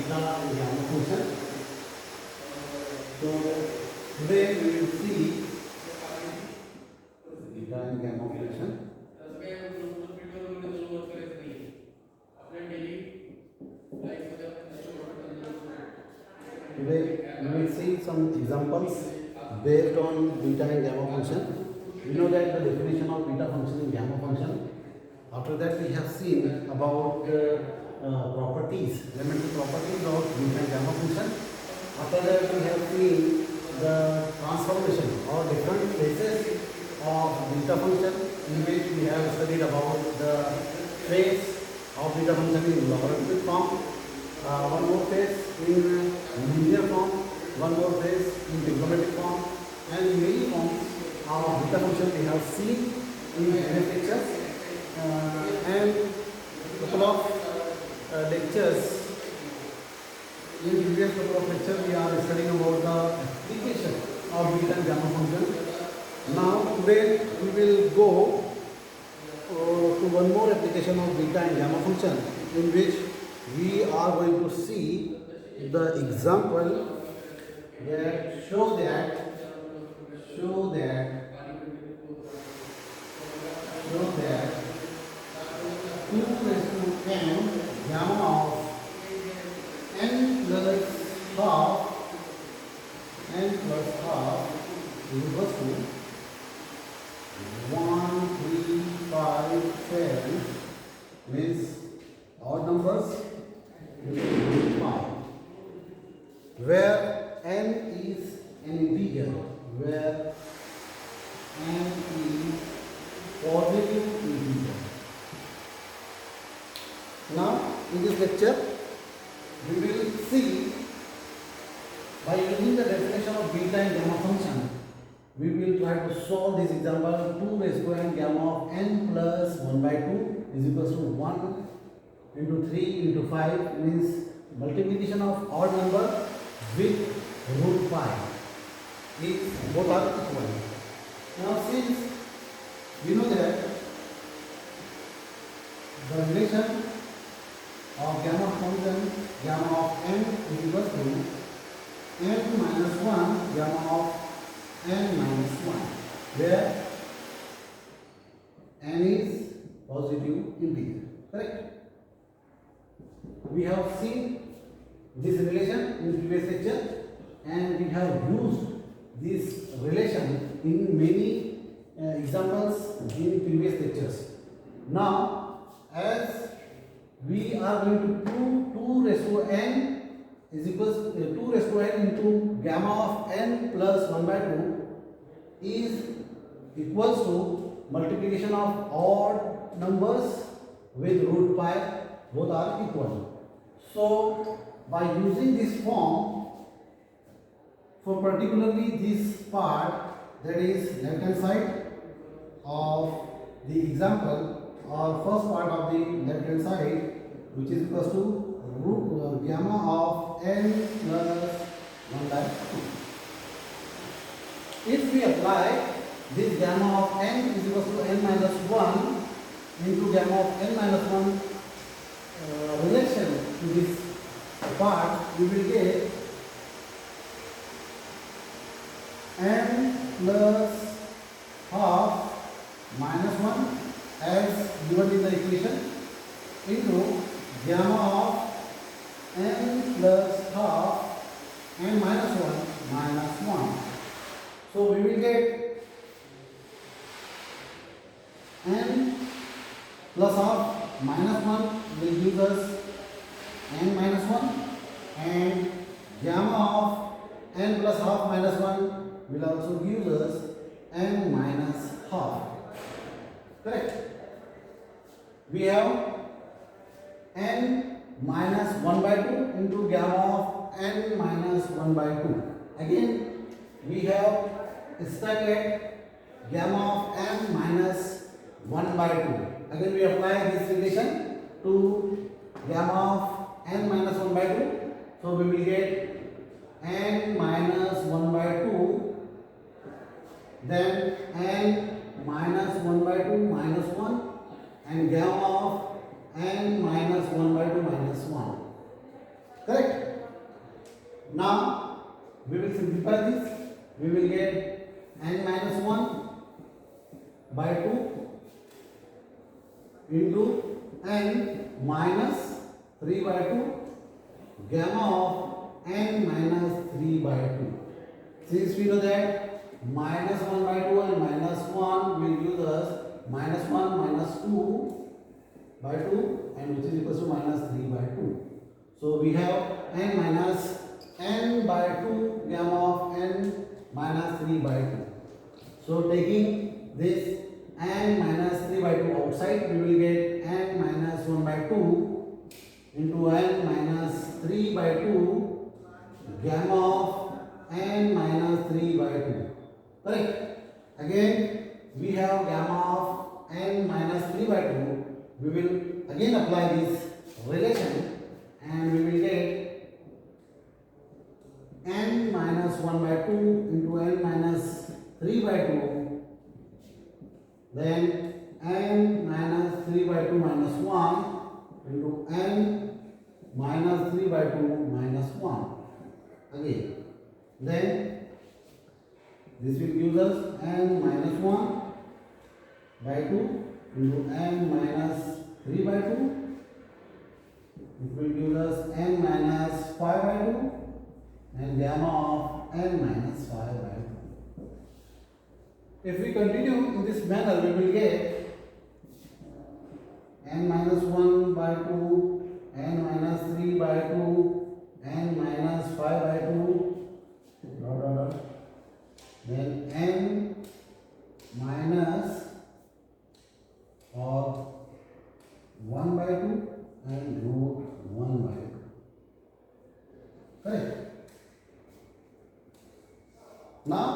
beta and gamma function. So today we will see beta and gamma function. Today we will see some examples based on beta and gamma function. We know that the definition of beta function and gamma function. After that we have seen about properties, elementary properties of beta and gamma function. After that we have seen the transformation or different phases of beta function, in which we have studied about the phase of beta function in logarithmic form, one more phase in linear form, one more phase in trigonometric form, and many forms of beta function we have seen in previous lectures, and couple of lectures. In previous couple of lectures we are studying about the application of beta and gamma function. Now today we will go to one more application of beta and gamma function, in which we are going to see the example that show that 2 raised to n gamma of n plus half is equals to 1, 3, 5, 10, means odd numbers root 5, where n is an integer, where n is positive integer. Now in this lecture we will see, by using the definition of beta and gamma function, we will try to solve this example. 2 raised to n gamma of n plus 1 by 2 is equals to 1 into 3 into 5, means multiplication of odd number with root 5 is both are equal. Now since we know that the relation of gamma function, gamma of n is equals to n minus 1 gamma of n minus 1, where n is positive integer. Correct? We have seen this relation in previous lecture, and we have used this relation in many examples in previous lectures. Now, as we are going to prove 2 raised to n is equals 2 raised to n into gamma of n plus 1 by 2 is equals to multiplication of odd numbers with root 5, both are equal. So by using this form, for particularly this part, that is left hand side of the example, or first part of the left hand side, which is equals to root gamma of n plus 1 by 2. If we apply this gamma of n is equals to n minus 1 into gamma of n minus 1 relation to this part, we will get n plus half minus 1 as given in the equation into gamma of n plus half n minus 1 minus 1. So we will get n plus half minus 1 will give us n minus 1, and gamma of n plus half minus 1 will also give us n minus half. Correct? We have n minus 1 by 2 into gamma of n minus 1 by 2. Again, we have stated gamma of n minus 1 by 2. Again, we apply this relation to gamma of n minus 1 by 2. So we will get n minus 1 by 2, then n minus 1 by 2 minus 1, and gamma of n minus 1 by 2 minus 1. Correct? Now we will simplify this. We will get n minus 1 by 2 into n minus 3 by 2 gamma of n minus 3 by 2. Since we know that minus 1 by 2 and minus 1 will give us minus 1 minus 2 by 2 and which is equals to minus 3 by 2. So we have n minus n by 2 gamma of n minus 3 by 2. So taking this n minus 3 by 2 outside, we will get n minus 1 by 2 into n minus 3 by 2 gamma of n minus 3 by 2. Correct? Again, we have gamma of n minus 3 by 2. We will again apply this relation and we will get n minus 1 by 2 into n minus 3 by 2, then n minus 3 by 2 minus 1 into n minus 3 by 2 minus 1 again. Then this will give us n minus 1 by 2 into n minus 3 by 2. It will give us n minus 5 by 2 and gamma of n minus 5 by 2. If we continue in this manner, we will get n minus 1 by 2, n minus 3 by 2, n minus 5 by 2, then n minus or 1 by 2 and root 1 by 2. Correct? Now,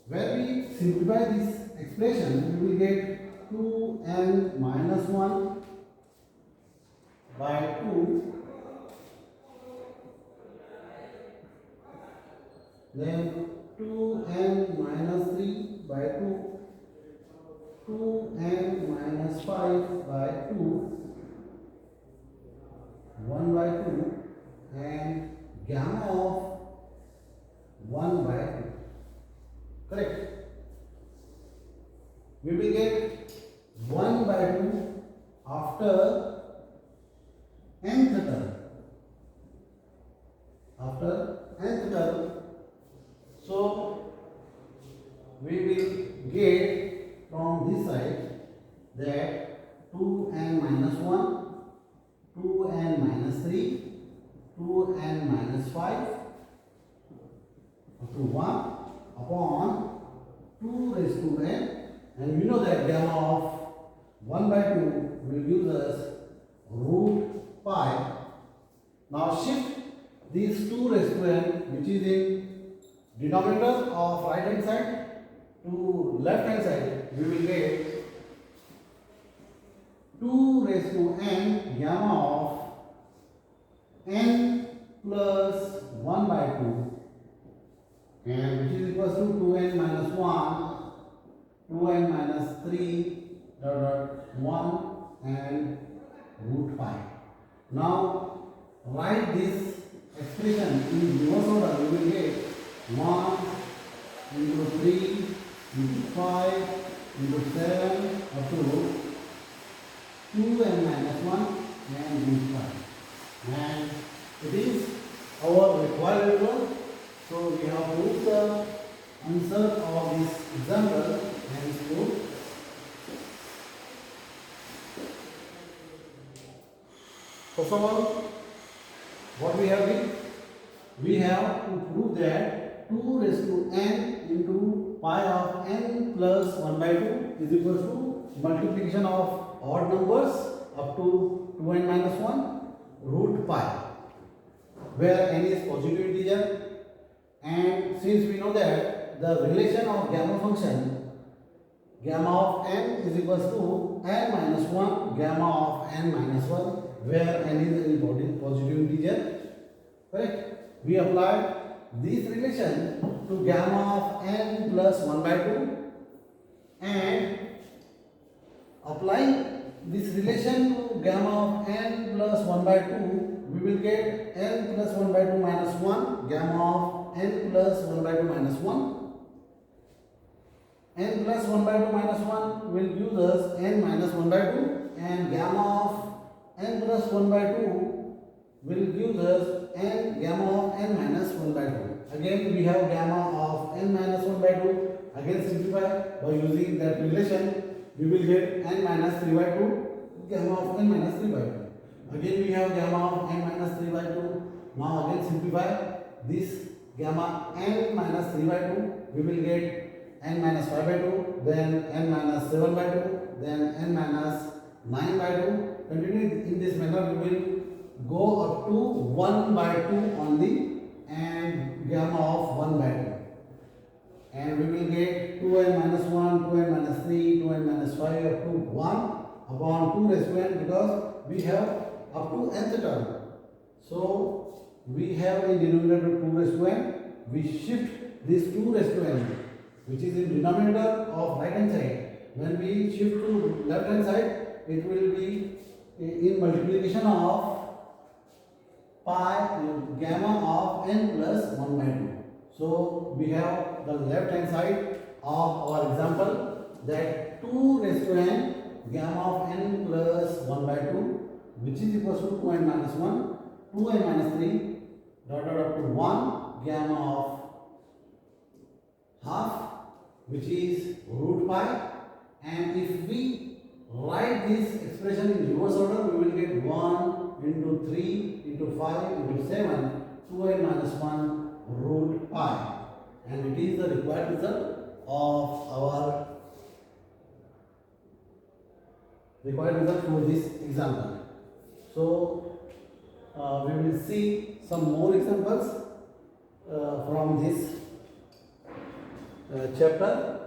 when we simplify this expression, we will get 2n minus 1 by 2, then 2n minus 3 by 2, 2n minus 5 by 2, 1 by 2 and gamma of 1 by 2. Correct? We will get 1 by 2 after nth term. After nth term, so we will get from this side that 2n minus 1, 2n minus 3, 2n minus 5 up to 1 upon 2 raised to n, and we know that gamma of 1 by 2 will give us root pi. Now shift these 2 raised to n, which is in denominator of right hand side to left hand side, we will get 2 raised to n gamma of n plus 1 by 2, and which is equals to 2n minus 1, 2n minus 3, 1 and root pi. Now write this expression in reverse order. We will get 1 into 3 into 5 into 7 up to 2n minus 1 and root pi. And it is our required result. So we have proved the answer of this example and it's proved. First of all, what we have did? We have to prove that 2 raised to n into pi of n plus 1 by 2 is equal to multiplication of odd numbers up to 2n minus 1 root pi, where n is positive integer. And since we know that the relation of gamma function, gamma of n is equals to n minus 1 gamma of n minus 1, where n is a positive integer. Correct? We apply this relation to gamma of n plus 1 by 2, and applying this relation to gamma of n plus 1 by 2, we will get n plus 1 by 2 minus 1, gamma of n plus 1 by 2 minus 1. N plus 1 by 2 minus 1 will give us n minus 1 by 2, and gamma of n plus 1 by 2 will give us n gamma of n minus 1 by 2. Again we have gamma of n minus 1 by 2. Again simplify by using that relation, we will get n minus 3 by 2, gamma of n minus 3 by 2. Again we have gamma of n minus 3 by 2. Now again simplify this gamma n minus 3 by 2, we will get n minus 5 by 2, then n minus 7 by 2, then n minus 9 by 2. Continue in this manner, we will go up to 1 by 2 only and gamma of 1 by 2. And we will get 2n minus 1, 2n minus 3, 2n minus 5 up to 1 upon 2 raised to n, because we have up to nth term. So we have in denominator 2 raised to n, we shift this 2 raised to n, which is in denominator of right hand side. When we shift to left hand side, it will be in multiplication of pi gamma of n plus 1 by 2. So we have the left hand side of our example, that 2 raised to n gamma of n plus 1 by 2, which is equals to 2n minus 1, 2n minus 3, dot dot up to 1 gamma of half, which is root pi. And if we write this expression in reverse order, we will get 1 into 3 into 5 into 7, 2n minus 1 root pi. And it is the required result of our for this example. So we will see some more examples from this chapter.